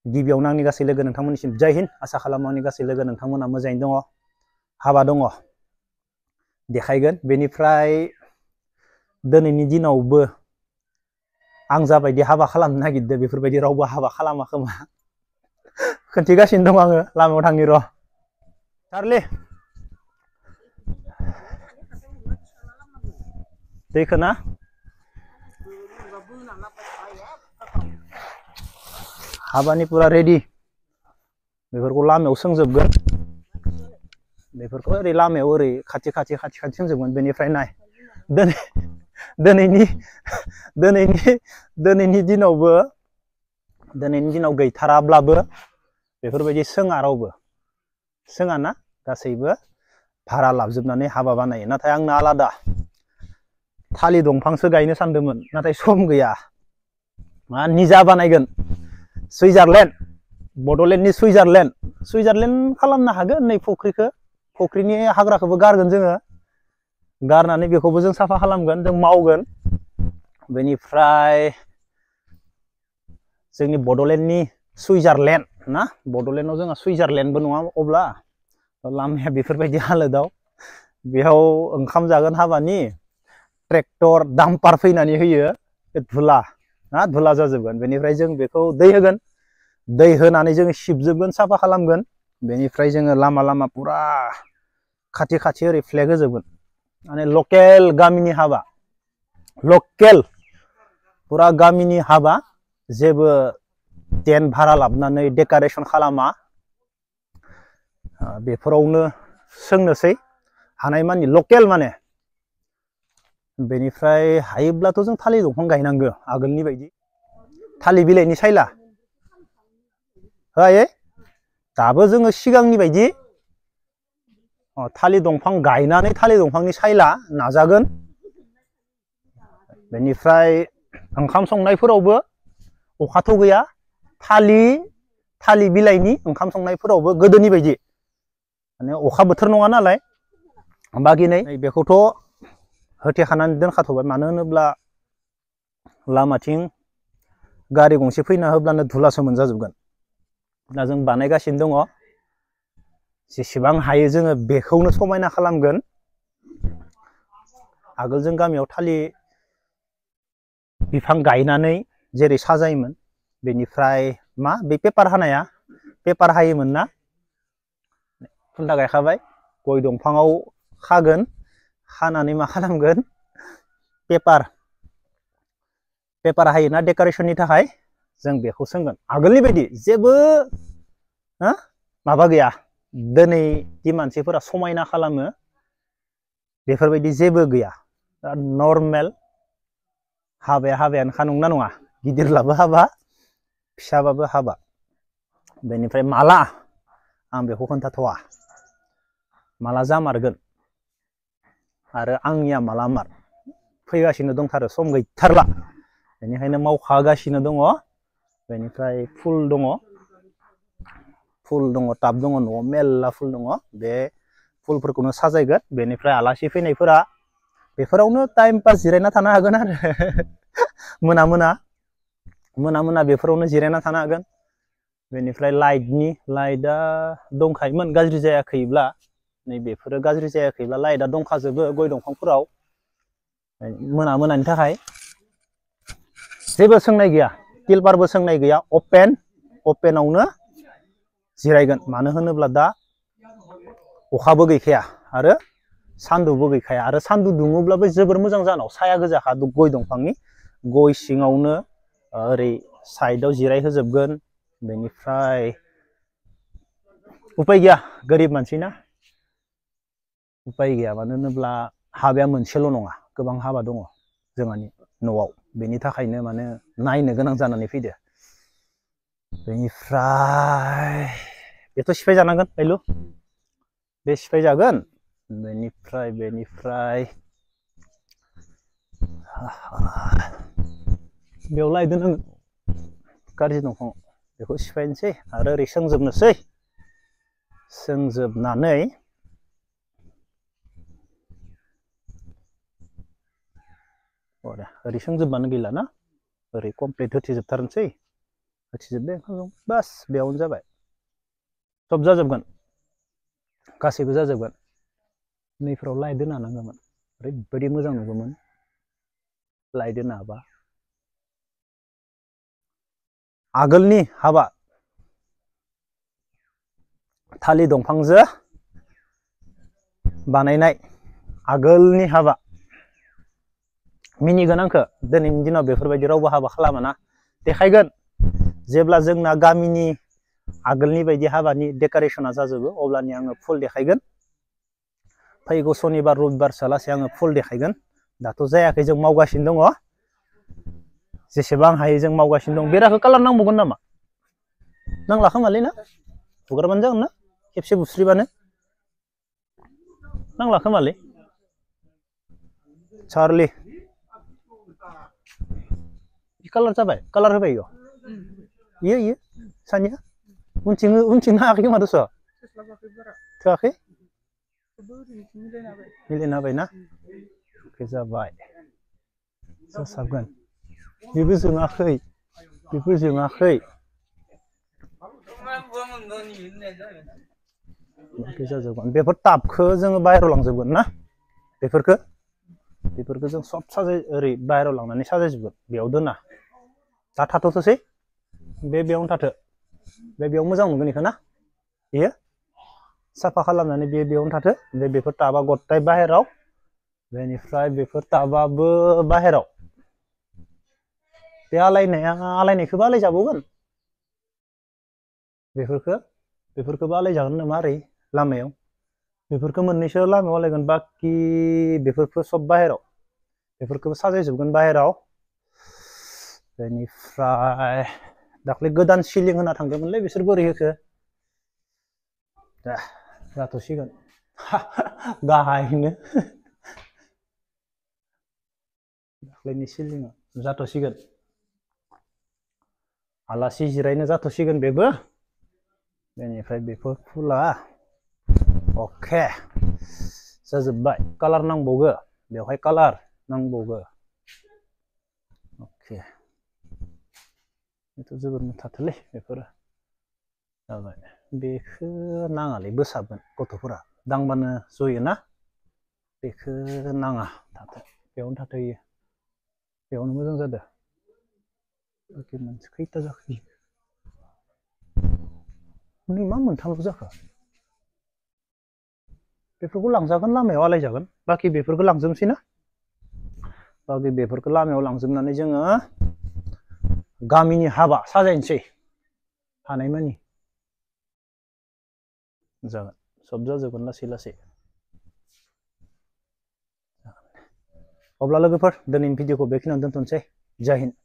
गिबियावनो आंनि गासै लोगो नोंथांमोननिसिम जय हिन्द आसा खालामो आंनि गासै लोगो नोंथांमोना मोजाङैनो दङ हाबा दङ देखायगोन बेनिफ्राय दिनैनि दिनावबो आं जाबायदि हाबा खालामनो नागिरदों बेफोरबायदि रावबो हाबा खालामा खोमा खोन्थिगासिनो दं आङो लामायाव थांनि र' चार्ली दैखौ ना हाबानि पुरा रेडि बेफोरखौ लामायाव सोंजोबगोन बेफोरखौ ओरै लामायाव ओरै खाथि सोंजोबगोन बेनिफ्राय नाय दिनैनि दिनाव गैथाराब्लाबो बेफोरबायदि सोङा रावबो सोङा ना गासैबो भारा लाबोजोबनानै हाबा बानायो नाथाय आंना आलादा थालिर दंफांसो गायनो सानदोंमोन नाथाय सम गैया मा निजा बानायगोन सुइजारलेण्ड बड'लेण्डनि सुइजारलेण्ड खालामनो हागोन नै फुख्रिनि हाग्राखौबो गारगोन जोङो गारनानै बेखौबो जों साफा खालामगोन जों मावगोन बेनिफ्राय जोंनि बड'लेण्डनि सुइजारलेण्ड ना बड'लेण्डआव जोंहा सुइजारलेण्डबो नङा अब्ला लामाया बेफोरबायदि हालोदाव बेयाव ओंखाम जागोन हाबानि ट्रेक्टर डाम्पार फैनानै होयो धुला जाजोबगोन बेनिफ्राय जों बेखौ दै होगोन दै होनानै जों सिबजोबगोन साफा खालामगोन बेनिफ्राय जोङो लामा पुरा खाथि ओरै फ्लेग होजोबगोन माने लकेल गामिनि हाबा लकेल पुरा गामिनि हाबा जेबो टेन्ट भारा लाबोनानै डेक'रेसन खालामा बेफोरावनो सोंनोसै हानायमानि लकेल माने बेनिफ्राय हायोब्लाथ' जों थालिर दंफां गायनांगौ आगोलनि बायदि थालिर बिलाइनि सायला होआयै दाबो जोङो सिगांनि बायदि थालिर दंफां गायनानै थालिर दंफांनि सायला नाजागोन बेनिफ्राय ओंखाम संनायफोरावबो अखाथ' गैया थालिर बिलाइनि ओंखाम संनायफोरावबो गोदोनि बायदि माने अखा बोथोर नङा नालाय बाखि नै बेखौथ' होथेखानानै दोनखाथ'बाय मानो होनोब्ला लामाथिं गारि गंसे फैना होब्लानो धुलासो मोनजाजोबगोन दा जों बानायगासिनो दङ जेसेबां हायो जोङो बेखौनो समायना खालामगोन आगोल जों गामियाव थालिर बिफां गायनानै जेरै साजायोमोन बेनिफ्राय मा बे पेपार हायोमोन ना खुन्था गायखाबाय गय दंफाङाव खागोन खानानै मा खालामगोन पेपार हायोना डेक'रेसननि थाखाय जों बेखौ सोंगोन आगोलनि बायदि जेबो माबा गैया दिनैनि मानसिफोरा समायना खालामो बेफोरबायदि जेबो गैया नर्मेल हाबायानोखा नंगौना नङा गिदिरब्लाबो हाबा फिसाबाबो हाबा बेनिफ्राय माला आं बेखौ खोन्थाथ'वा माला जामारगोन आरो आंनिया माला फैगासिनो दंथारो सम गैथारला बेनिखायनो मावखागासिनो दङ बेनिफ्राय फुल दङ टाब दङ न'आव मेरला फुल दङ बे फुलफोरखौनो साजायगोन बेनिफ्राय आलासि फैनायफोरा बेफोरावनो टाइम पास जिरायना थानो हागोन आरो मोना बेफोरावनो जिरायना थानो हागोन बेनिफ्राय लाइटआ दंखायोमोन गाज्रि जायाखैब्ला नैबेफोरो गाज्रि जायाखैब्ला लाइटआ दंखाजोबो गय दंफांफोराव मोनानि थाखाय जेबो सोंनाय गैया तिलपारबो सोंनाय गैया अपेनावनो जिरायगोन मानो होनोब्ला दा अखाबो गैखाया आरो सान्दुंबो गैखाया आरो सान्दुं दुङोब्लाबो जोबोर मोजां जानाव साया गोजाखा गय दंफांनि गय सिङावनो ओरै साइडआव जिराय होजोबगोन बेनिफ्राय उपाय गैया गोरिब मानसि ना उपाय गैया मानो होनोब्ला हाबाया मोनसेल' नङा गोबां हाबा दङ जोंहानि न'आव बेनि थाखायनो माने नायनो गोनां जानानै फैदो बेनिफ्राय बेथ' सिफाय जानांगोन आइलु बे सिफाय जागोन बेनिफ्राय बेयाव लायदो नों गाज्रि दंफां बेखौ सिफायनोसै आरो ओरै सोंजोबनानै ओरै सोंजोबबानो गैला ना ओरै कमप्लिट होथेजोबथारनोसै होथिजोबबाय ओंखाम बास बेयावनो जाबाय सब जाजोबगोन गासैबो जाजोबगोन नैफोराव लाइट दोना नांगौमोन ओरैबायदि मोजां नुगौमोन लाइट दोना हाबा आगोलनि हाबा थालिर दंफांजों बानायनाय आगोलनि हाबा मिनिगोन आंखो दिनैनि दिनाव बेफोरबायदि रावबो हाबा खालामा ना देखायगोन जेब्ला जोंना गामिनि आगोलनि बायदि हाबानि डेक'रेसना जाजोबो अब्लानि आङो फुल देखायगोन फैगौ सनिबार रबिबारसोआलासै आङो फुल देखायगोन दाथ' जायाखै जों मावगासिनो दङ जेसेबां हायो जों मावगासिनो दं बेराखौ कालार नांबावगोन नामा नांला खोमालै ना हगारबानो जागोन ना खेबसे बुस्रिबानो नांला खोमालै चार्ली कालार जाबाय कालार होबाय इयो सानिया उनथिं हायाखै खोमा दस' थोआखै मिलायना होबाय ना जाबाय जासाबगोन बेबो जोङाखै जाजोबगोन बेफोर टाबखौ जोङो बाहेरायाव लांजोबगोन ना बेफोरखौ जों सब साजाय ओरै बाहेरायाव लांनानै साजायजोबगोन बेयाव दोना दा थाथ'थोसै बेयावनो थाथो बेयाव मोजां नुगोन बेखौ ना बेयो साफा खालामनानै बेयावनो थाथो बेफोर टाबा गथाय बाहेराव बेनिफ्राय बेफोर टाबाबो बाहेराव बे आलायनायखौबो आलायजाबावगोन बेफोरखौबो आलायजागोन नामा ओरै लामायाव बेफोरखौ मोननैसो लामायाव आलायगोन बाखि बेफोरखौ सब बाहेराव बेफोरखौबो साजायजोबगोन बाहेराव बेनिफ्राय दाख्लै गोदान सिलिं होना थांदोंमोनलै बिसोर बोरै होखो जाथ'सिगोन गाहायनो दाख्लैनि सिलिंआ जाथ'सिगोन आलासि जिरायनो जाथ'सिगोन बेबो बेनिफ्राय बेफोर फुला अके जाजोब्बाय कालार नांबावगो बेवहाय कालार नांबावगो अके बेथ' जोबोर थाथोलै बेफोरो जाबाय बेखौ नाङालै बोसाबगोन गथ'फोरा दांबानो जयोना बेखौ नाङा थाथो बेयावनो थाथ'यो बेयावनो मोजां जादों ओके मोनसे खैथा जाखो मा मोनथामल' जाखो बेफोरखौ लांजागोन लामायाव आलायजागोन बाखि बेफोरखौ लांजोबनोसै ना बाखि बेफोरखौ लामायाव लांजोबनानै जोङो गामिनि हाबा साजायनोसै हानायमानि जागोन सब जाजोबगोन लासै अब्ला लोगोफोर दिनैनि भिडिअखौ बेखिनियावनो दोनथ'नोसै जय हिन्द